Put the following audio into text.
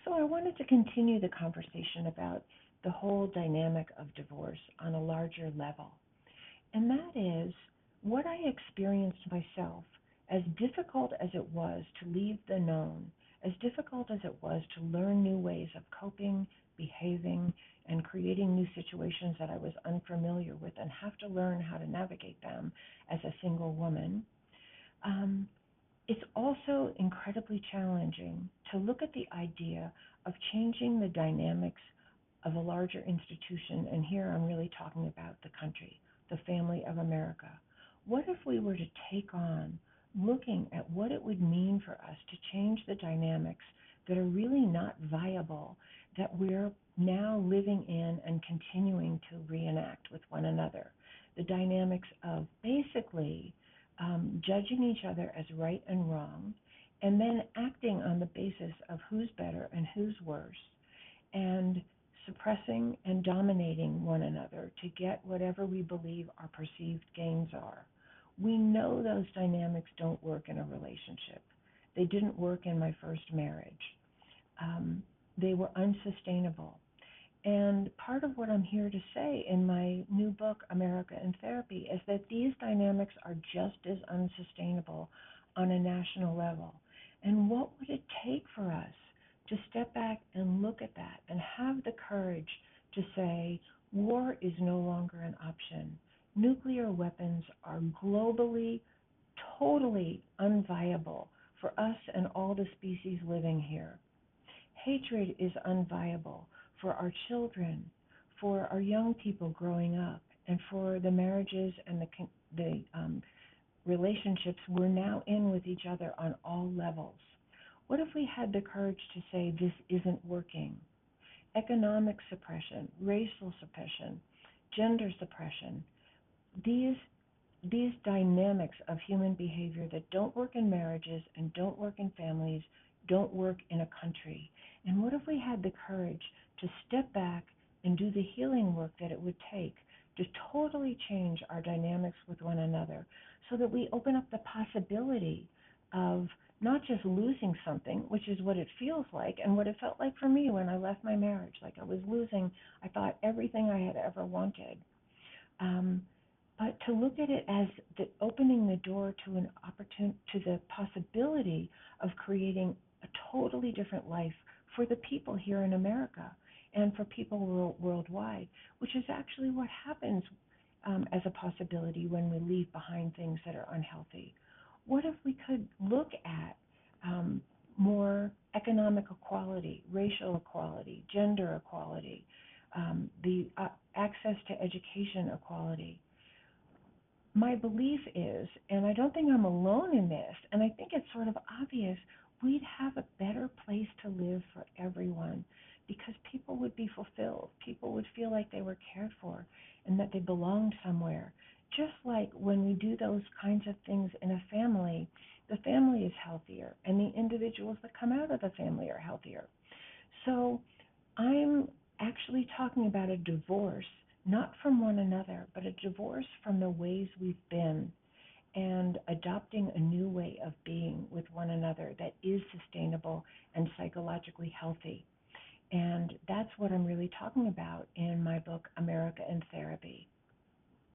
So I wanted to continue the conversation about the whole dynamic of divorce on a larger level. And that is what I experienced myself, as difficult as it was to leave the known, as difficult as it was to learn new ways of coping, behaving, and creating new situations that I was unfamiliar with and have to learn how to navigate them as a single woman. Um, it's also incredibly challenging to look at the idea of changing the dynamics of a larger institution, and here I'm really talking about the country, the family of America. What if we were to take on looking at what it would mean for us to change the dynamics that are really not viable, that we're now living in and continuing to reenact with one another? The dynamics of basically judging each other as right and wrong, and then acting on the basis of who's better and who's worse, and suppressing and dominating one another to get whatever we believe our perceived gains are. We know those dynamics don't work in a relationship. They didn't work in my first marriage. They were unsustainable. And part of what I'm here to say in my new book, America in Therapy, is that these dynamics are just as unsustainable on a national level. And what would it take for us to step back and look at that and have the courage to say, war is no longer an option. Nuclear weapons are globally totally unviable for us and all the species living here. Hatred is unviable for our children, for our young people growing up, and for the marriages and the relationships we're now in with each other on all levels. What if we had the courage to say this isn't working? Economic suppression, racial suppression, gender suppression, these these dynamics of human behavior that don't work in marriages and don't work in families don't work in a country. And what if we had the courage to step back and do the healing work that it would take to totally change our dynamics with one another so that we open up the possibility of not just losing something, which is what it feels like and what it felt like for me when I left my marriage. Like I was losing, I thought, everything I had ever wanted. Um, but to look at it as the opening the door to to the possibility of creating a totally different life for the people here in America and for people worldwide, which is actually what happens as a possibility when we leave behind things that are unhealthy. What if we could look at more economic equality, racial equality, gender equality, the access to education equality? My belief is, and I don't think I'm alone in this, and I think it's sort of obvious, we'd have a better place to live for everyone because people would be fulfilled. People would feel like they were cared for and that they belonged somewhere. Just like when we do those kinds of things in a family, the family is healthier and the individuals that come out of the family are healthier. So I'm actually talking about a divorce, not from one another, but a divorce from the ways we've been and adopting a new way of being with one another that is sustainable and psychologically healthy. And that's what I'm really talking about in my book, America in Therapy.